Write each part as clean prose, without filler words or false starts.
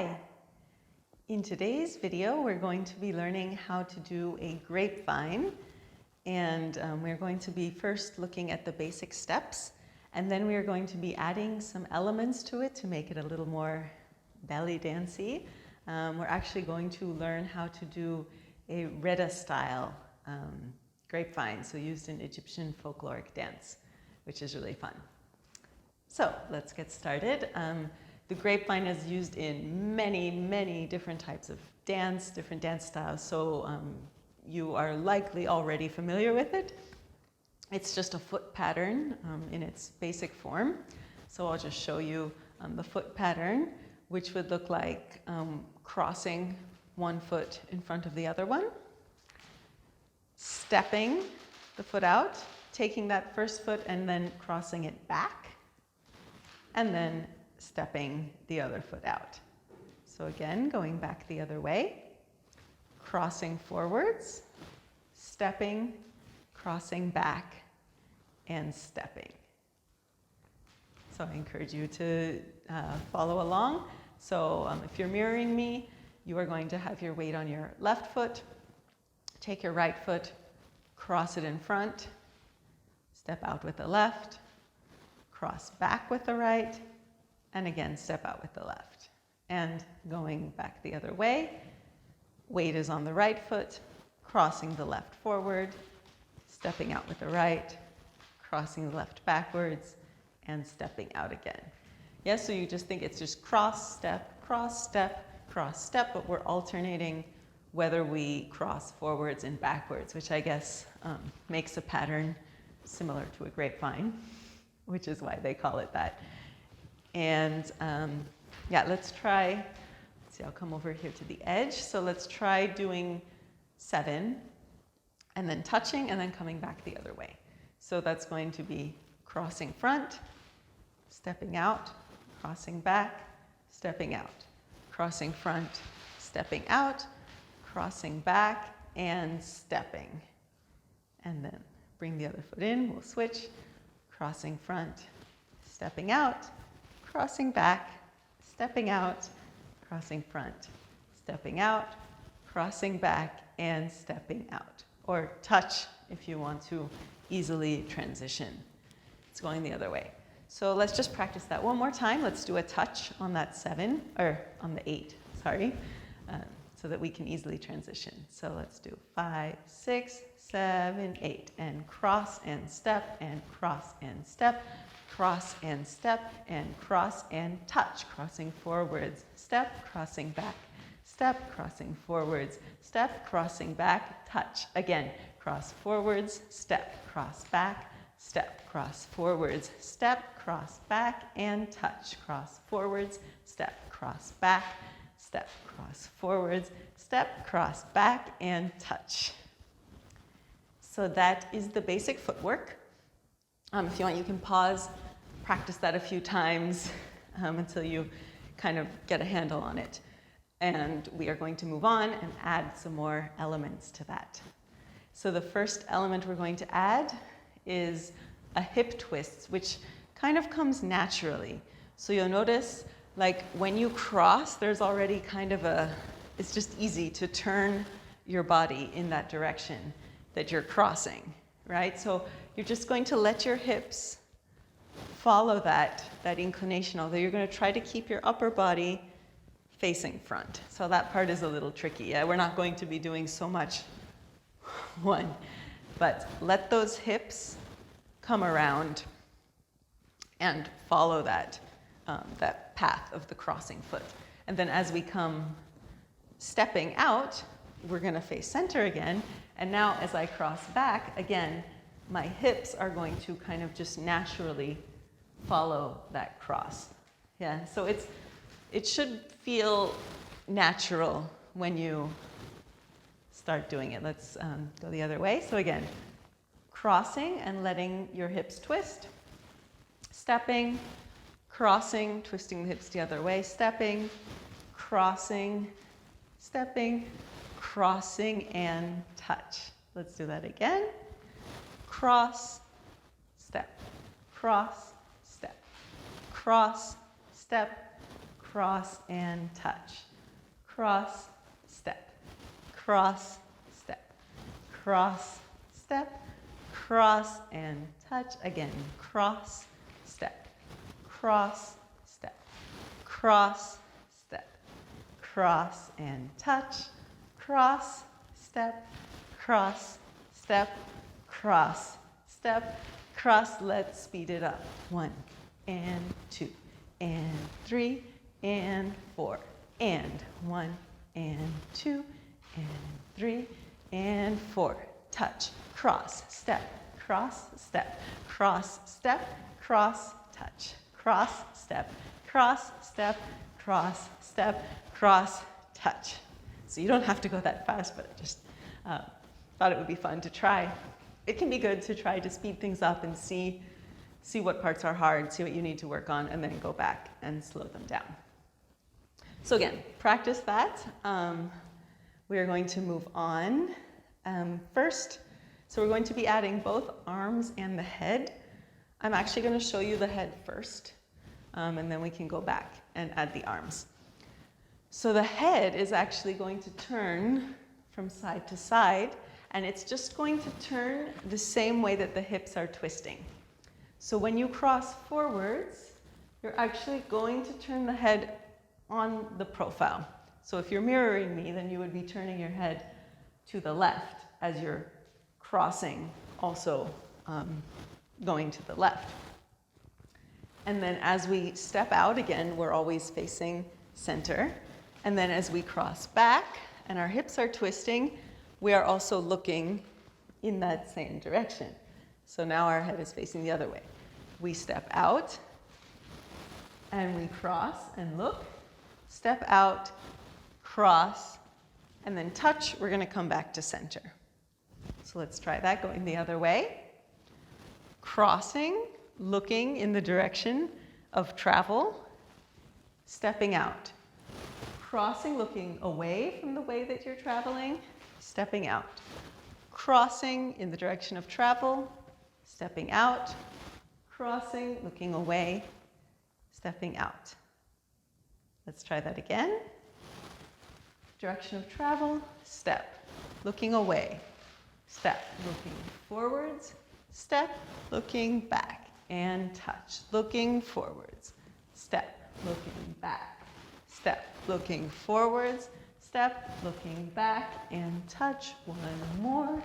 Hi! In today's video, we're going to be learning how to do a grapevine. And we're going to be first looking at the basic steps, and then we are going to be adding some elements to it to make it a little more belly dancey. We're actually going to learn how to do a Reda style grapevine, so used in Egyptian folkloric dance, which is really fun. So let's get started. The grapevine is used in many different types of dance, different dance styles, so you are likely already familiar with it. It's just a foot pattern in its basic form. So I'll just show you the foot pattern, which would look like crossing one foot in front of the other one, stepping the foot out, taking that first foot and then crossing it back, and then stepping the other foot out. So again, going back the other way, crossing forwards, stepping, crossing back, and stepping. So I encourage you to follow along. So if you're mirroring me, you are going to have your weight on your left foot, take your right foot, cross it in front, step out with the left, cross back with the right, and again step out with the left. And going back the other way, weight is on the right foot, crossing the left forward, stepping out with the right, crossing the left backwards, and stepping out again. Yes, so you just think it's just cross, step, cross, step, cross, step, but we're alternating whether we cross forwards and backwards, which I guess makes a pattern similar to a grapevine, which is why they call it that. And yeah, let's try, see, I'll come over here to the edge. So let's try doing 7 and then touching and then coming back the other way. So that's going to be crossing front, stepping out, crossing back, stepping out, crossing front, stepping out, crossing back, and stepping. And then bring the other foot in, we'll switch, crossing front, stepping out, crossing back, stepping out, crossing front, stepping out, crossing back, and stepping out. Or touch if you want to easily transition. It's going the other way. So let's just practice that one more time. Let's do a touch on that 7, or on the 8, sorry, so that we can easily transition. So let's do 5, 6, 7, 8, and cross and step and cross and step, cross and step and cross and touch, crossing forwards, step, crossing back, step, crossing forwards, step, crossing back, touch. Again, cross forwards, step, cross back, step, cross forwards, step, cross back, and touch. Cross forwards, step, cross back, step, cross forwards, step, cross back, and touch. So that is the basic footwork. If you want, you can pause, practice that a few times until you kind of get a handle on it. And we are going to move on and add some more elements to that. So the first element we're going to add is a hip twist, which kind of comes naturally. So you'll notice, like when you cross, there's already kind of it's just easy to turn your body in that direction that you're crossing, right? So you're just going to let your hips follow that inclination, although you're going to try to keep your upper body facing front. So that part is a little tricky. Yeah, we're not going to be doing so much one, but let those hips come around and follow that path of the crossing foot. And then as we come stepping out, we're going to face center again. And now as I cross back, again, my hips are going to kind of just naturally follow that cross. Yeah, so it should feel natural when you start doing it. Let's go the other way. So again, crossing and letting your hips twist, stepping, crossing, twisting the hips the other way, stepping, crossing, stepping, crossing, and touch. Let's do that again. Cross, step, cross, step, cross, step, cross and touch, cross, step, cross, step, cross, step, cross and touch. Again, cross, step, cross, step, cross, step, cross and touch, cross, step, cross, step, cross, step, cross. Let's speed it up. 1 and 2 and 3 and 4 and 1 and 2 and 3 and 4. Touch, cross, step, cross, step, cross, step, cross, touch, cross, step, cross, step, cross, step, cross, touch. So you don't have to go that fast, but I just thought it would be fun to try. It can be good to try to speed things up and see what parts are hard, see what you need to work on, and then go back and slow them down. So again, practice that. We are going to move on. First, so we're going to be adding both arms and the head. I'm actually going to show you the head first, and then we can go back and add the arms. So the head is actually going to turn from side to side, and it's just going to turn the same way that the hips are twisting. So when you cross forwards, you're actually going to turn the head on the profile. So if you're mirroring me, then you would be turning your head to the left as you're crossing, also going to the left. And then as we step out, again, we're always facing center. And then as we cross back and our hips are twisting, we are also looking in that same direction. So now our head is facing the other way. We step out and we cross and look, step out, cross, and then touch. We're going to come back to center. So let's try that, going the other way. Crossing, looking in the direction of travel, stepping out. Crossing, looking away from the way that you're traveling, stepping out. Crossing in the direction of travel, stepping out. Crossing, looking away, stepping out. Let's try that again. Direction of travel, step, looking away, step, looking forwards, step, looking back, and touch, looking forwards, step, looking back, step, looking forwards, step, looking back, and touch. One more,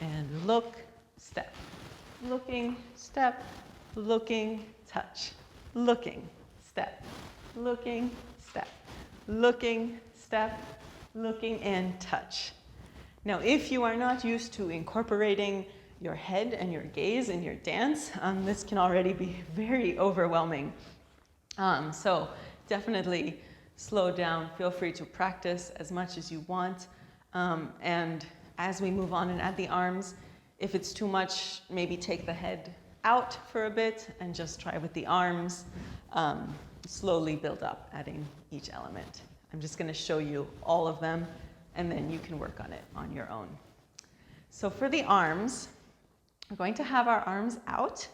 and look, step, looking, step, looking, touch, looking, step, looking, step, looking, step, looking, and touch. Now, if you are not used to incorporating your head and your gaze in your dance, this can already be very overwhelming. So definitely slow down. Feel free to practice as much as you want. And as we move on and add the arms, if it's too much, maybe take the head out for a bit and just try with the arms. Slowly build up, adding each element. I'm just going to show you all of them, and then you can work on it on your own. So for the arms, we're going to have our arms out,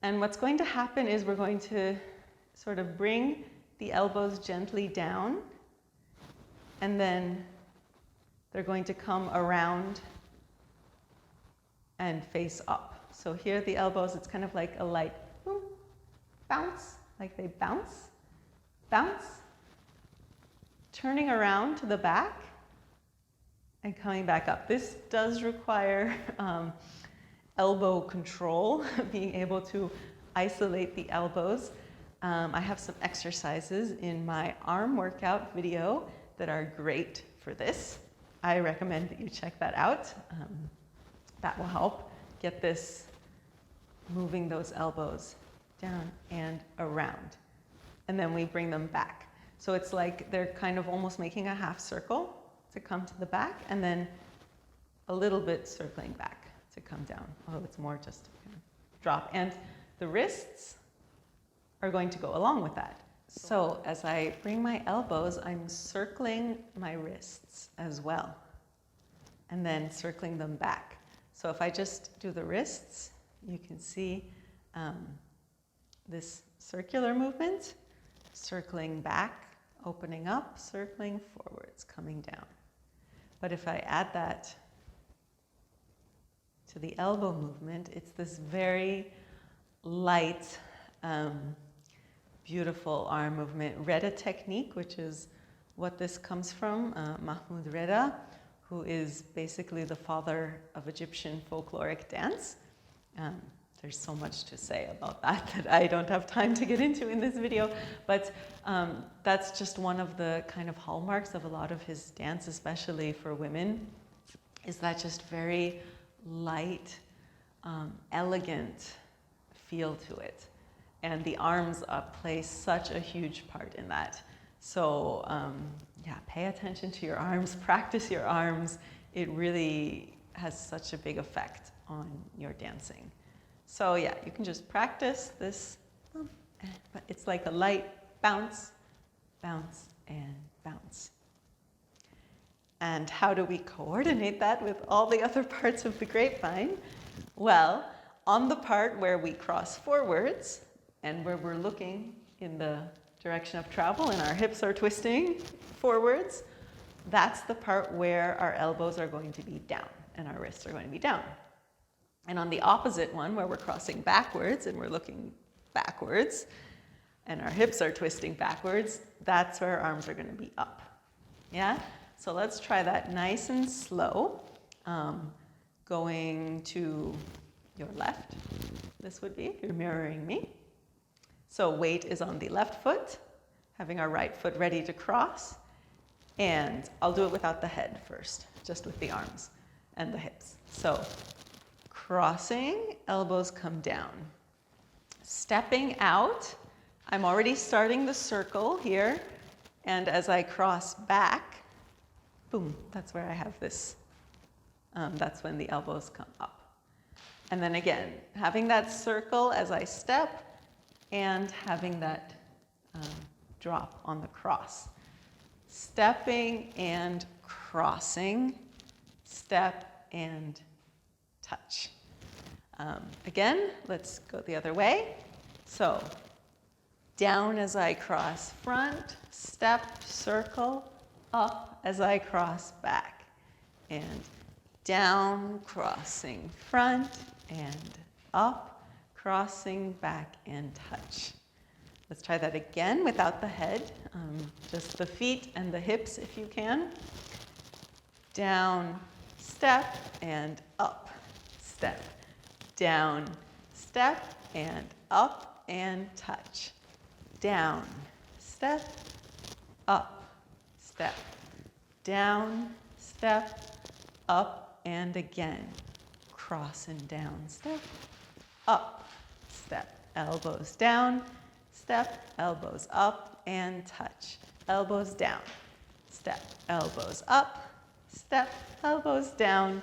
and what's going to happen is we're going to sort of bring the elbows gently down, and then they're going to come around and face up. So here the elbows, it's kind of like a light boom, bounce, like they bounce, bounce, turning around to the back and coming back up. This does require elbow control, being able to isolate the elbows. I have some exercises in my arm workout video that are great for this. I recommend that you check that out. That will help get this moving those elbows down and around. And then we bring them back. So it's like they're kind of almost making a half circle to come to the back, and then a little bit circling back to come down. Although it's more just to kind of drop. And the wrists are going to go along with that. So as I bring my elbows, I'm circling my wrists as well, and then circling them back. So if I just do the wrists, you can see this circular movement. circling back, opening up, circling forwards, coming down. But if I add that to the elbow movement, it's this very light, beautiful arm movement. Reda technique, which is what this comes from, Mahmoud Reda, who is basically the father of Egyptian folkloric dance. There's so much to say about that that I don't have time to get into in this video, but that's just one of the kind of hallmarks of a lot of his dance, especially for women, is that just very light, elegant feel to it. And the arms play such a huge part in that. So yeah, pay attention to your arms, practice your arms. It really has such a big effect on your dancing. So yeah, you can just practice this, but it's like a light bounce, bounce, and bounce. And how do we coordinate that with all the other parts of the grapevine? Well, on the part where we cross forwards and where we're looking in the direction of travel and our hips are twisting forwards, that's the part where our elbows are going to be down and our wrists are going to be down. And on the opposite one, where we're crossing backwards and we're looking backwards and our hips are twisting backwards, that's where our arms are going to be up. Yeah? So let's try that nice and slow. Going to your left, this would be, if you're mirroring me. So weight is on the left foot, having our right foot ready to cross. And I'll do it without the head first, just with the arms and the hips. So crossing, elbows come down. Stepping out, I'm already starting the circle here. And as I cross back, boom, that's where I have this. That's when the elbows come up. And then again, having that circle as I step and having that drop on the cross. Stepping and crossing, step and touch. Again, let's go the other way. So down as I cross front, step, circle, up as I cross back, and down, crossing front, and up, crossing back and touch. Let's try that again without the head, just the feet and the hips if you can. Down, step, and up, step. Down, step, and up, and touch. Down, step, up, step. Down, step, up, and again. Cross and down, step, up, step. Elbows down, step, elbows up, and touch. Elbows down, step, elbows up, step, elbows down,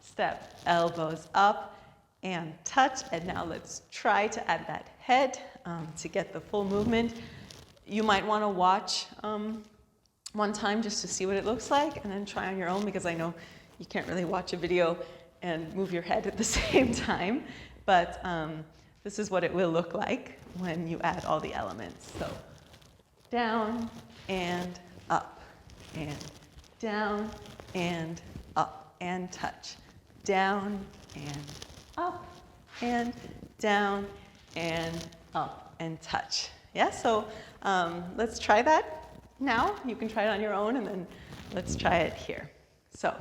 step, elbows up, and touch. And now let's try to add that head to get the full movement. You might want to watch one time just to see what it looks like, and then try on your own, because I know you can't really watch a video and move your head at the same time. But this is what it will look like when you add all the elements. So down and up, and down and up, and touch. Down and up, and down and up, and touch. Yeah, so let's try that now. You can try it on your own, and then let's try it here. So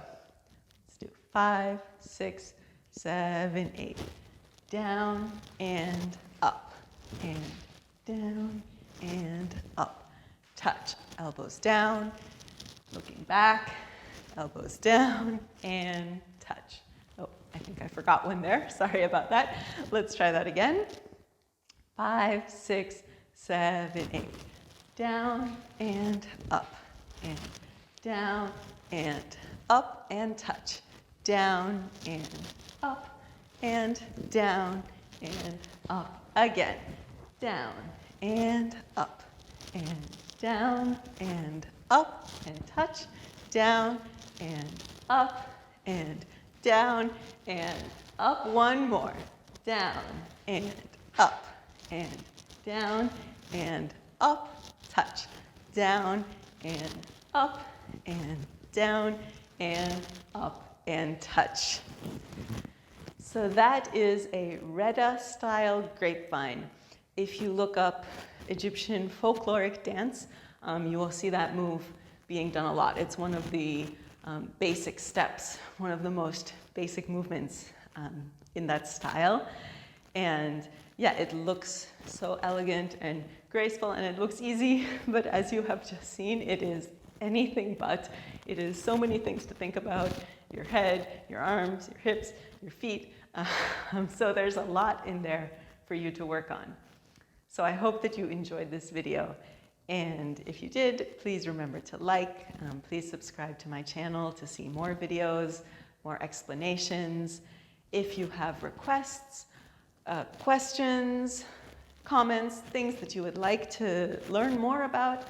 let's do 5, 6, 7, 8. Down and up, and down and up. Touch. Elbows down, looking back, elbows down, and touch. Oh, I think I forgot one there. Sorry about that. Let's try that again. 5, 6, 7, 8. Down and up, and down and up, and touch. Down and up, and down and up. Again. Down and up, and down and up, and touch. Down and up, and down and up. One more. Down and up, and down and up, touch. Down and up and down and up and touch. So that is a Reda style grapevine. If you look up Egyptian folkloric dance, you will see that move being done a lot. It's one of the basic steps, one of the most basic movements in that style. And yeah, it looks so elegant and graceful, and it looks easy, but as you have just seen, it is anything but. It is so many things to think about: your head, your arms, your hips, your feet. So there's a lot in there for you to work on. So I hope that you enjoyed this video. And if you did, please remember to like, please subscribe to my channel to see more videos, more explanations. If you have requests, questions, comments, things that you would like to learn more about,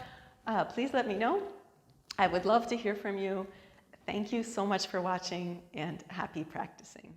please let me know. I would love to hear from you. Thank you so much for watching, and happy practicing.